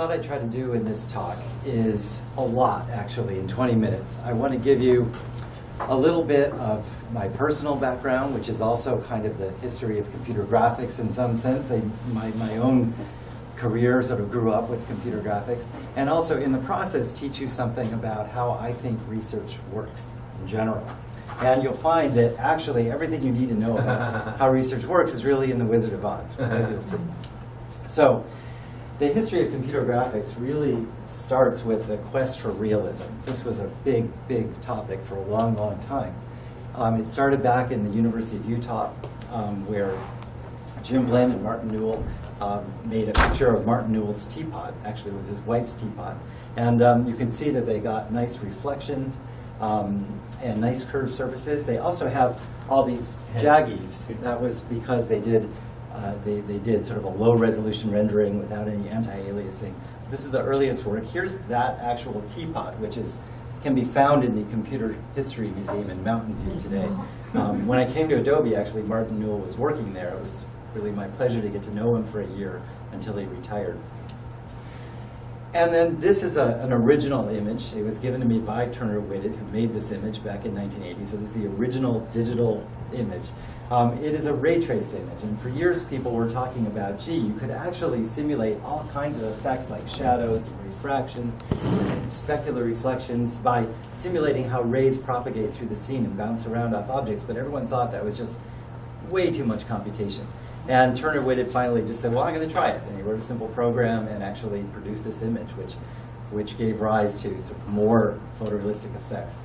thought I'd try to do in this talk is a lot, actually, in 20 minutes. I want to give you a little bit of my personal background, which is also kind of the history of computer graphics in some sense. My own career sort of grew up with computer graphics, and also in the process teach you something about how I think research works in general. And you'll find that actually everything you need to know about how research works is really in The Wizard of Oz, as you'll see. So the history of computer graphics really starts with the quest for realism. This was a big, big topic for a long, long time. It started back in the University of Utah, where Jim Blinn and Martin Newell made a picture of Martin Newell's teapot. Actually, it was his wife's teapot. And you can see that they got nice reflections and nice curved surfaces. They also have all these jaggies. That was because they did sort of a low resolution rendering without any anti-aliasing. This is the earliest work. Here's that actual teapot, which can be found in the Computer History Museum in Mountain View today. When I came to Adobe, actually, Martin Newell was working there. It was really my pleasure to get to know him for a year until he retired. And then this is an original image. It was given to me by Turner Whitted, who made this image back in 1980. So this is the original digital image. It is a ray-traced image. And for years, people were talking about, gee, you could actually simulate all kinds of effects like shadows, and refraction, and specular reflections by simulating how rays propagate through the scene and bounce around off objects. But everyone thought that was just way too much computation. And Turner Whitted finally just said, well, I'm going to try it. And he wrote a simple program and actually produced this image, which gave rise to sort of more photorealistic effects.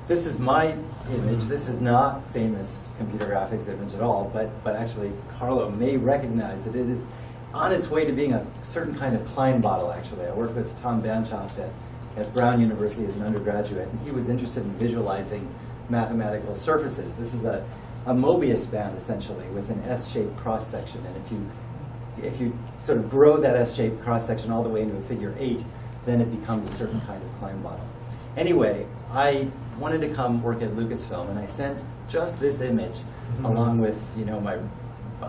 This is my image. This is not famous computer graphics image at all, but actually Carlo may recognize that it is on its way to being a certain kind of Klein bottle, actually. I worked with Tom Banshoff at Brown University as an undergraduate, and he was interested in visualizing mathematical surfaces. This is a Mobius band, essentially, with an S-shaped cross-section. And if you sort of grow that S-shaped cross-section all the way into a figure 8, then it becomes a certain kind of Klein bottle. Anyway, I wanted to come work at Lucasfilm, and I sent just this image along with, my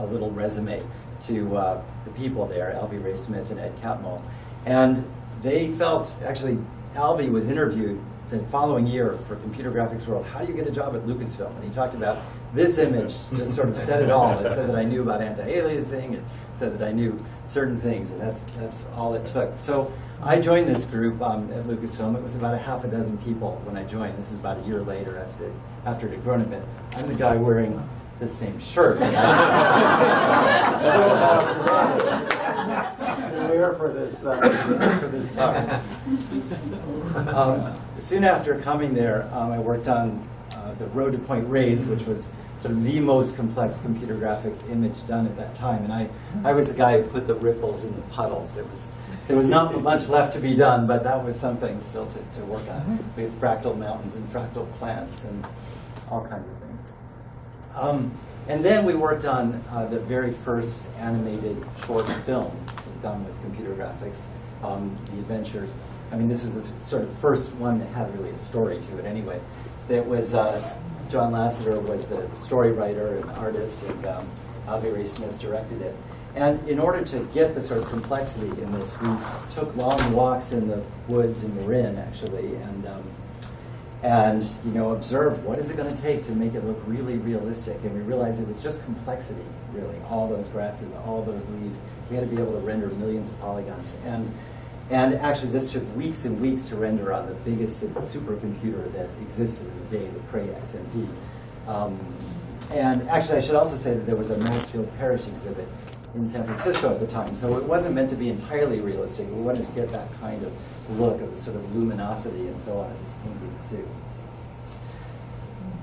little resume to the people there, Alvy Ray Smith and Ed Catmull. And they felt, actually, Alvy was interviewed the following year for Computer Graphics World. How do you get a job at Lucasfilm? And he talked about this image, just sort of said it all. It said that I knew about anti-aliasing. It said that I knew certain things, and that's all it took. So I joined this group at Lucasfilm. It was about a half a dozen people when I joined. This is about a year later after it had grown a bit. I'm the guy wearing the same shirt. Still have to wear for this talk. Soon after coming there, I worked on the Road to Point Rays, which was sort of the most complex computer graphics image done at that time. And I was the guy who put the ripples in the puddles. There was not much left to be done, but that was something still to work on. We had fractal mountains and fractal plants and all kinds of things. And then we worked on the very first animated short film done with computer graphics, The Adventures. I mean, this was the sort of first one that had really a story to it anyway. That was, John Lasseter was the story writer and artist, and Alvy Ray Smith directed it. And in order to get the sort of complexity in this, we took long walks in the woods in Marin, actually, and observed what is it going to take to make it look really realistic. And we realized it was just complexity, really. All those grasses, all those leaves. We had to be able to render millions of polygons. And actually, this took weeks and weeks to render on the biggest supercomputer that existed in the day, the Cray XMP. And actually, I should also say that there was a Mansfield Parrish exhibit in San Francisco at the time. So it wasn't meant to be entirely realistic. We wanted to get that kind of look of the sort of luminosity and so on of these paintings, too.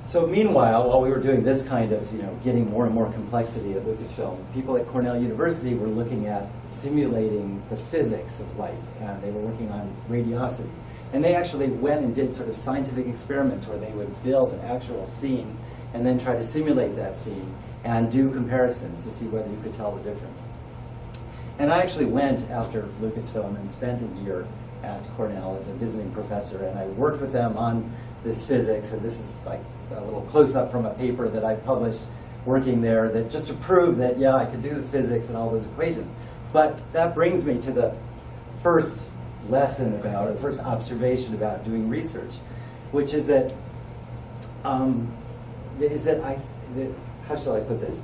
So meanwhile, while we were doing this kind of, getting more and more complexity at Lucasfilm, people at Cornell University were looking at simulating the physics of light, and they were working on radiosity. And they actually went and did sort of scientific experiments where they would build an actual scene and then try to simulate that scene and do comparisons to see whether you could tell the difference. And I actually went after Lucasfilm and spent a year at Cornell as a visiting professor, and I worked with them on this physics, and this is like a little close-up from a paper that I published working there that just to prove that, yeah, I could do the physics and all those equations. But that brings me to the first lesson about, or the first observation about doing research, which is that, how shall I put this?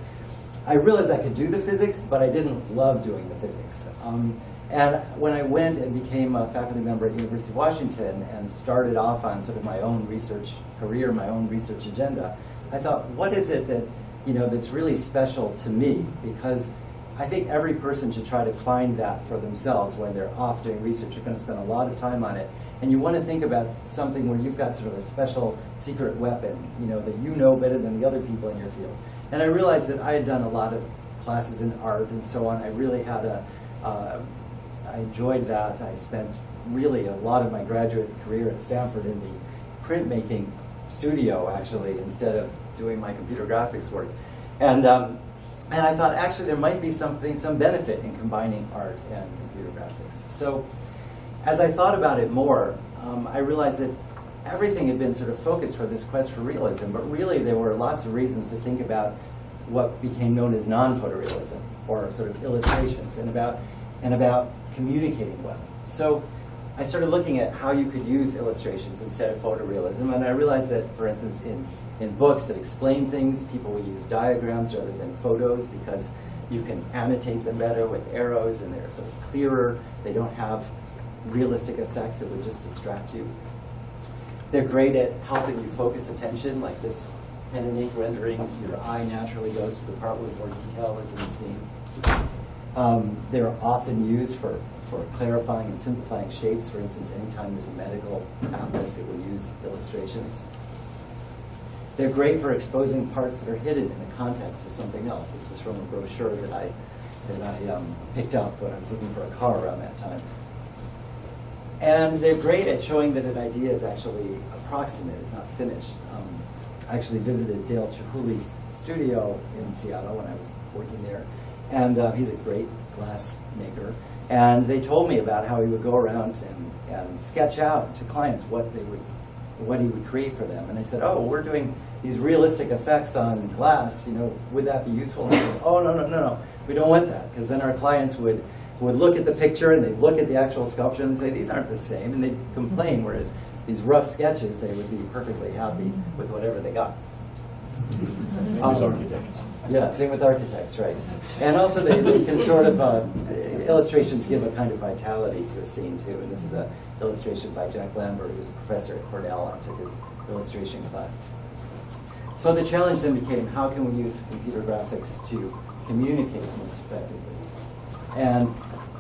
I realized I could do the physics, but I didn't love doing the physics. And when I went and became a faculty member at University of Washington and started off on sort of my own research career, my own research agenda, I thought, what is it that, that's really special to me? Because I think every person should try to find that for themselves when they're off doing research. You're going to spend a lot of time on it. And you want to think about something where you've got sort of a special secret weapon, that you know better than the other people in your field. And I realized that I had done a lot of classes in art and so on. I really had I enjoyed that. I spent really a lot of my graduate career at Stanford in the printmaking studio, actually, instead of doing my computer graphics work. And I thought, actually, there might be some benefit in combining art and computer graphics. So as I thought about it more, I realized that everything had been sort of focused for this quest for realism, but really there were lots of reasons to think about what became known as non-photorealism, or sort of illustrations, and about communicating well. So I started looking at how you could use illustrations instead of photorealism, and I realized that, for instance, in books that explain things, people will use diagrams rather than photos because you can annotate them better with arrows, and they're sort of clearer. They don't have realistic effects that would just distract you. They're great at helping you focus attention, like this pen and ink rendering. Your eye naturally goes to the part where more detail is in the scene. They're often used for clarifying and simplifying shapes. For instance, anytime there's a medical atlas, it will use illustrations. They're great for exposing parts that are hidden in the context of something else. This was from a brochure that I picked up when I was looking for a car around that time. And they're great at showing that an idea is actually approximate, it's not finished. I actually visited Dale Chihuly's studio in Seattle when I was working there, and he's a great glass maker. And they told me about how he would go around and sketch out to clients what he would create for them. And I said, oh, we're doing these realistic effects on glass, would that be useful? And I said, oh, no, we don't want that, because then our clients would look at the picture and they'd look at the actual sculpture and say, these aren't the same, and they'd complain, whereas these rough sketches, they would be perfectly happy with whatever they got. Same as architects. Yeah, same with architects, right. And also they can sort of, illustrations give a kind of vitality to a scene too, and this is an illustration by Jack Lambert, who's a professor at Cornell. I took his illustration class. So the challenge then became, how can we use computer graphics to communicate most effectively? And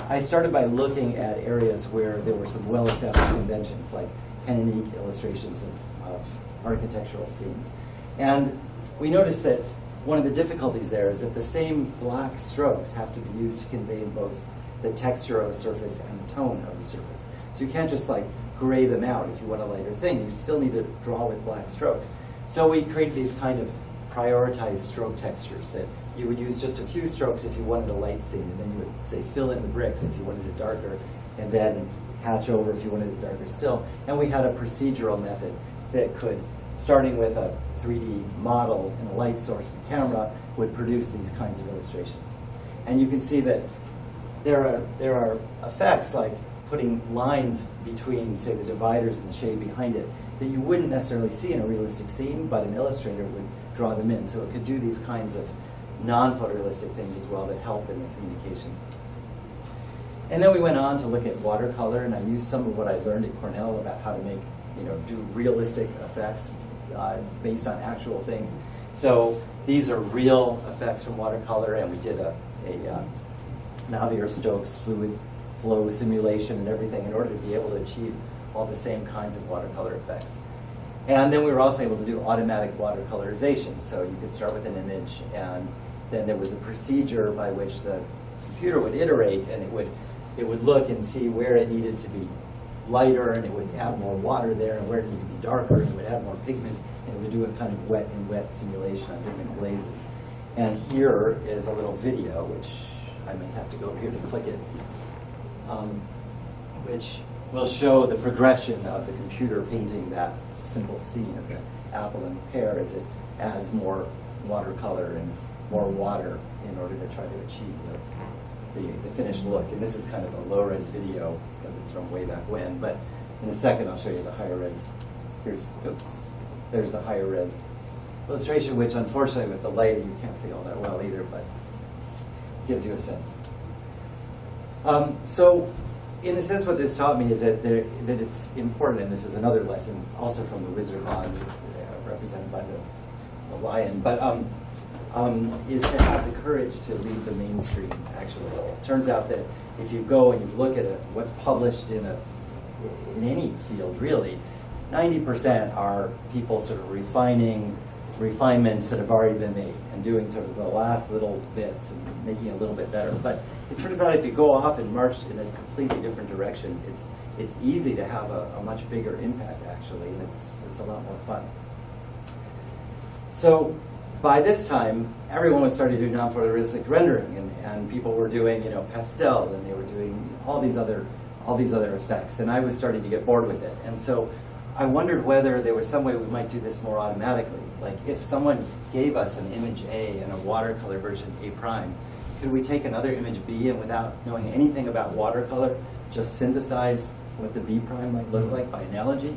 I started by looking at areas where there were some well-established conventions, like pen and ink illustrations of architectural scenes. And we noticed that one of the difficulties there is that the same black strokes have to be used to convey both the texture of a surface and the tone of the surface. So you can't just gray them out if you want a lighter thing. You still need to draw with black strokes. So we created these kind of prioritized stroke textures that you would use just a few strokes if you wanted a light scene, and then you would, say, fill in the bricks if you wanted it darker, and then hatch over if you wanted it darker still. And we had a procedural method that could, starting with a 3D model and a light source and camera, would produce these kinds of illustrations. And you can see that there are effects like putting lines between, say, the dividers and the shade behind it that you wouldn't necessarily see in a realistic scene, but an illustrator would draw them in. So it could do these kinds of non-photorealistic things as well that help in the communication. And then we went on to look at watercolor, and I used some of what I learned at Cornell about how to make, do realistic effects based on actual things. So these are real effects from watercolor, and we did a Navier-Stokes fluid flow simulation and everything in order to be able to achieve all the same kinds of watercolor effects. And then we were also able to do automatic watercolorization. So you could start with an image, and then there was a procedure by which the computer would iterate, and it would look and see where it needed to be lighter, and it would add more water there, and where it needed to be darker, and it would add more pigment, and it would do a kind of wet and wet simulation on different glazes. And here is a little video, which I may have to go over here to click it, which will show the progression of the computer painting that simple scene of the apple and the pear as it adds more watercolor and more water in order to try to achieve the finished look. And this is kind of a low-res video because it's from way back when. But in a second, I'll show you the higher res. There's the higher res illustration, which unfortunately with the lighting you can't see all that well either, but gives you a sense. So in a sense, what this taught me is that it's important, and this is another lesson also from the Wizard of Oz, represented by the lion, but is to have the courage to leave the mainstream, actually. It turns out that if you go and you look at what's published in any field, really, 90% are people sort of refinements that have already been made and doing sort of the last little bits and making it a little bit better. But it turns out if you go off and march in a completely different direction, it's easy to have a much bigger impact, actually, and it's a lot more fun. So by this time, everyone was starting to do non-photorealistic rendering, and people were doing, pastel, and they were doing all these other effects, and I was starting to get bored with it. And so I wondered whether there was some way we might do this more automatically. Like if someone gave us an image A and a watercolor version A prime, could we take another image B and without knowing anything about watercolor, just synthesize what the B prime might look like by analogy?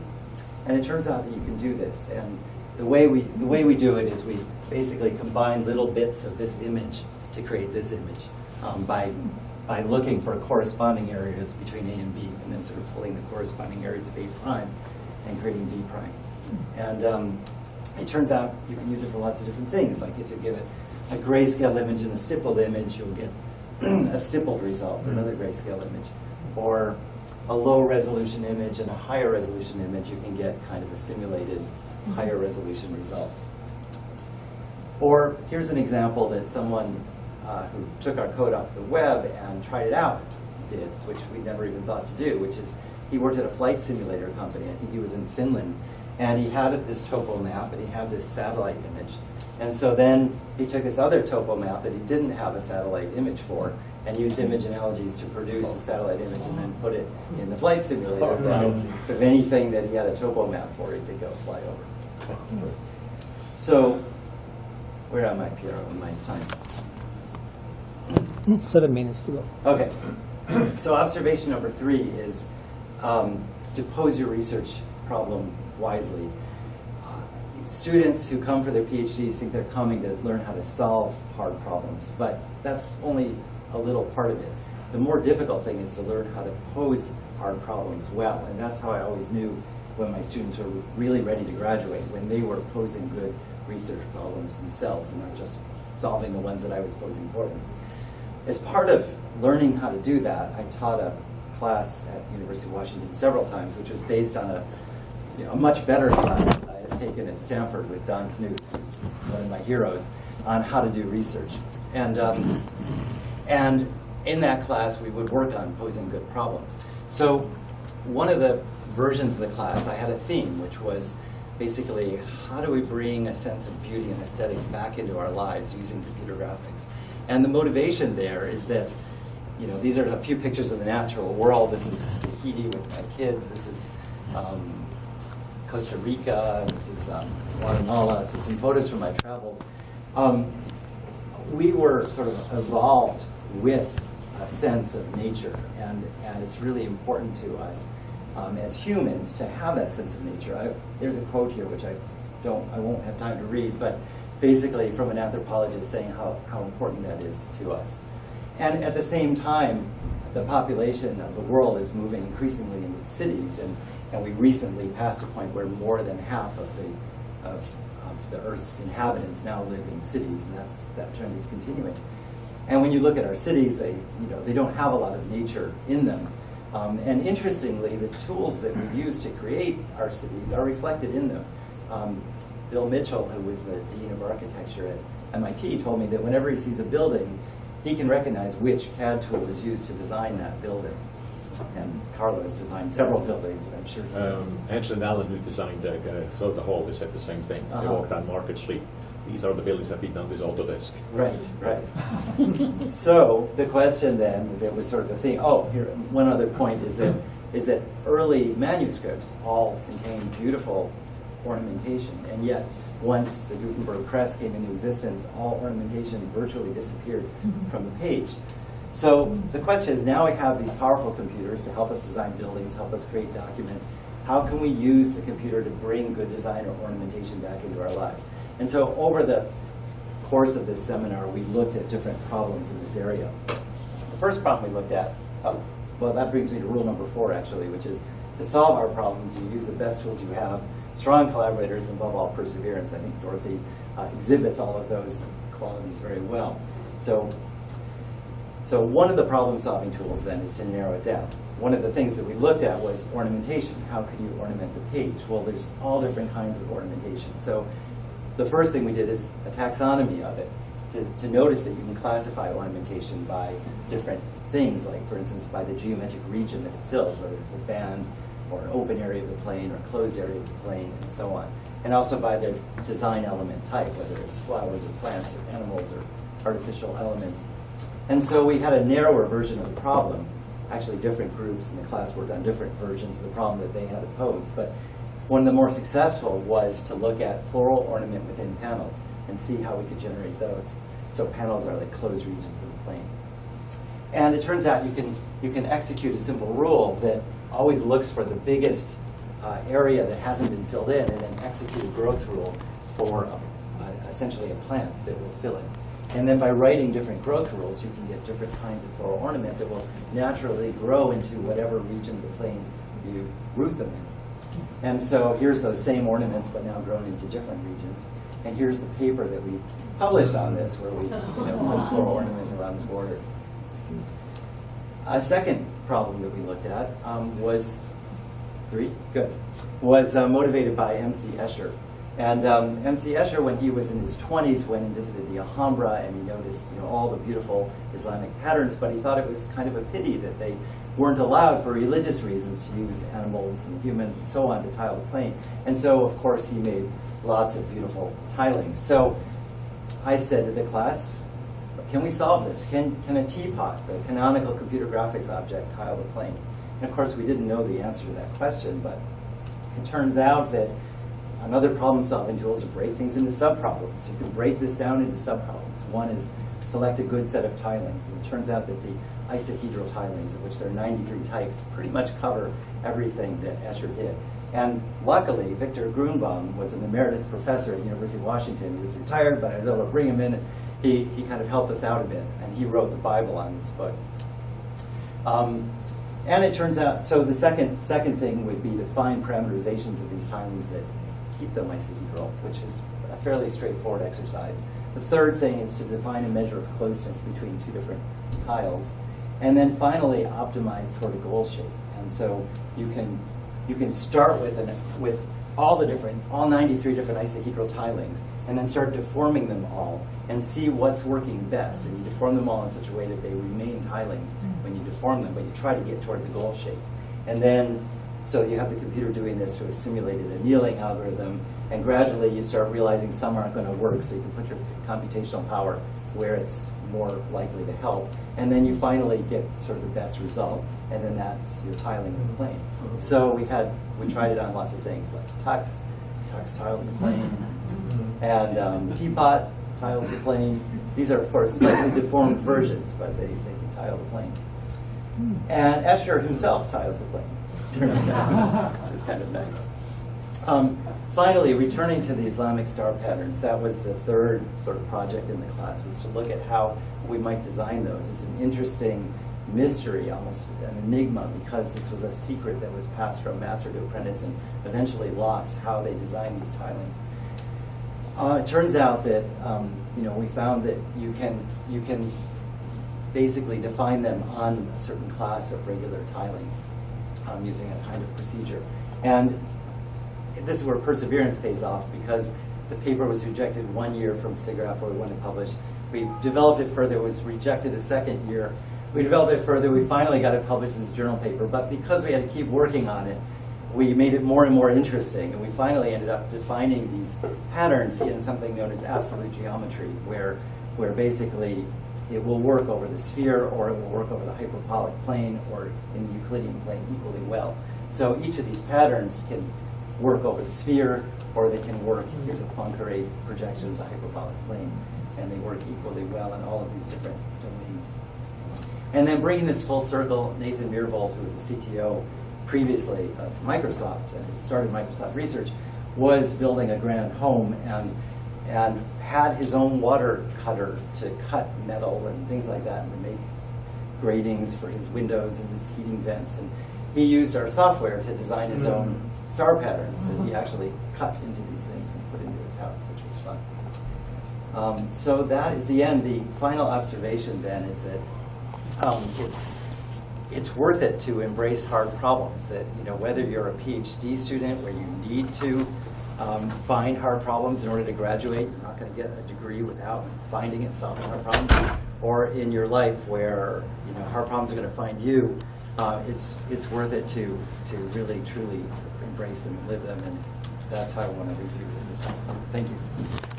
And it turns out that you can do this. And the way we do it is we basically combine little bits of this image to create this image by looking for corresponding areas between A and B, and then sort of pulling the corresponding areas of A prime and creating B prime. And it turns out you can use it for lots of different things. Like if you give it a grayscale image and a stippled image, you'll get a stippled result for another grayscale image. Or a low resolution image and a higher resolution image, you can get kind of a simulated higher resolution result. Or here's an example that someone who took our code off the web and tried it out did, which we never even thought to do, which is he worked at a flight simulator company. I think he was in Finland. And he had this topo map, and he had this satellite image. And so then he took this other topo map that he didn't have a satellite image for, and used image analogies to produce the satellite image and then put it in the flight simulator. So if anything that he had a topo map for, he could go fly over. So where am I, Piero, in my time? 7 minutes to go. Okay. So observation number 3 is to pose your research problem wisely. Students who come for their PhDs think they're coming to learn how to solve hard problems, but that's only a little part of it. The more difficult thing is to learn how to pose hard problems well, and that's how I always knew when my students were really ready to graduate, when they were posing good research problems themselves and not just solving the ones that I was posing for them. As part of learning how to do that, I taught a class at University of Washington several times, which was based on a much better class that I had taken at Stanford with Don Knuth, who's one of my heroes, on how to do research. And in that class, we would work on posing good problems. So one of the versions of the class, I had a theme, which was basically how do we bring a sense of beauty and aesthetics back into our lives using computer graphics. And the motivation there is that, these are a few pictures of the natural world. This is Tahiti with my kids. This is Costa Rica. This is Guatemala. So some photos from my travels. We were sort of evolved with a sense of nature, and it's really important to us as humans to have that sense of nature. There's a quote here which I won't have time to read, but basically from an anthropologist saying how important that is to us. And at the same time, the population of the world is moving increasingly into cities, and we recently passed a point where more than half of the Earth's inhabitants now live in cities, and that trend is continuing. And when you look at our cities, they don't have a lot of nature in them. And interestingly, the tools that we use to create our cities are reflected in them. Bill Mitchell, who was the Dean of Architecture at MIT, told me that whenever he sees a building, he can recognize which CAD tool was used to design that building. And Carlo has designed several buildings, and I'm sure he has. Angela and Alan, who designed so the hall, they said the same thing. They walked down Market Street. These are the buildings that have been done with Autodesk. Right. So the question then, that was sort of the thing. Oh, here, one other point is that early manuscripts all contain beautiful ornamentation, and yet once the Gutenberg press came into existence, all ornamentation virtually disappeared from the page. So the question is, now we have these powerful computers to help us design buildings, help us create documents. How can we use the computer to bring good design or ornamentation back into our lives? And so over the course of this seminar, we looked at different problems in this area. The first problem we looked at, well, that brings me to rule number 4, actually, which is to solve our problems, you use the best tools you have, strong collaborators, and above all, perseverance. I think Dorothy exhibits all of those qualities very well. So one of the problem-solving tools, then, is to narrow it down. One of the things that we looked at was ornamentation. How can you ornament the page? Well, there's all different kinds of ornamentation. So the first thing we did is a taxonomy of it, to notice that you can classify ornamentation by different things, like, for instance, by the geometric region that it fills, whether it's a band or an open area of the plane or a closed area of the plane, and so on. And also by the design element type, whether it's flowers or plants or animals or artificial elements. And so we had a narrower version of the problem. Actually, different groups in the class worked on different versions of the problem that they had to pose. But one of the more successful was to look at floral ornament within panels and see how we could generate those. So panels are like closed regions of the plane. And it turns out you can execute a simple rule that always looks for the biggest area that hasn't been filled in, and then execute a growth rule for essentially a plant that will fill it. And then by writing different growth rules, you can get different kinds of floral ornament that will naturally grow into whatever region of the plane you root them in. And so here's those same ornaments, but now grown into different regions. And here's the paper that we published on this, where we put floral ornament around the border. A second problem that we looked at was motivated by M.C. Escher. And M.C. Escher, when he was in his 20s, went and visited the Alhambra, and he noticed all the beautiful Islamic patterns, but he thought it was kind of a pity that they weren't allowed for religious reasons to use animals and humans and so on to tile the plane. And so, of course, he made lots of beautiful tilings. So I said to the class, can we solve this? Can a teapot, the canonical computer graphics object, tile the plane? And of course, we didn't know the answer to that question, but it turns out that another problem-solving tool is to break things into subproblems. You can break this down into subproblems. One is select a good set of tilings. And it turns out that the isohedral tilings, of which there are 93 types, pretty much cover everything that Escher did. And luckily, Victor Grunbaum was an emeritus professor at the University of Washington. He was retired, but I was able to bring him in. He kind of helped us out a bit, and he wrote the Bible on this book. And it turns out, so the second thing would be to find parameterizations of these tilings that keep them isohedral, which is a fairly straightforward exercise. The third thing is to define a measure of closeness between two different tiles. And then finally, optimize toward a goal shape. And so you can start with all 93 different isohedral tilings, and then start deforming them all and see what's working best. And you deform them all in such a way that they remain tilings when you deform them, but you try to get toward the goal shape. And then, so you have the computer doing this through a simulated annealing algorithm, and gradually you start realizing some aren't going to work, so you can put your computational power where it's more likely to help. And then you finally get sort of the best result, and then that's your tiling of the plane. So we tried it on lots of things, like Tux tiles the plane, and Teapot tiles the plane. These are, of course, slightly deformed versions, but they can tile the plane. And Escher himself tiles the plane. It's kind of nice. Finally, returning to the Islamic star patterns, that was the third sort of project in the class, was to look at how we might design those. It's an interesting mystery, almost an enigma, because this was a secret that was passed from master to apprentice and eventually lost, how they designed these tilings. It turns out that we found that you can basically define them on a certain class of regular tilings using a kind of procedure. And this is where perseverance pays off, because the paper was rejected 1 year from SIGGRAPH, where we wanted to publish. We developed it further. It was rejected a second year. We developed it further. We finally got it published as a journal paper. But because we had to keep working on it, we made it more and more interesting. And we finally ended up defining these patterns in something known as absolute geometry, where basically it will work over the sphere, or it will work over the hyperbolic plane, or in the Euclidean plane equally well. So each of these patterns can work over the sphere, or they can work, here's a Poincare projection of the hyperbolic plane, and they work equally well in all of these different domains. And then bringing this full circle, Nathan Myhrvold, who was the CTO previously of Microsoft, and started Microsoft Research, was building a grand home and had his own water cutter to cut metal and things like that and to make gratings for his windows and his heating vents. And he used our software to design his own star patterns that he actually cut into these things and put into his house, which was fun. So that is the end. The final observation then is that it's worth it to embrace hard problems. That, you know, whether you're a PhD student where you need to find hard problems in order to graduate, you're not going to get a degree without finding and solving hard problems, or in your life where, you know, hard problems are going to find you, it's worth it to really truly embrace them and live them, and that's how I want to review in this talk. Thank you.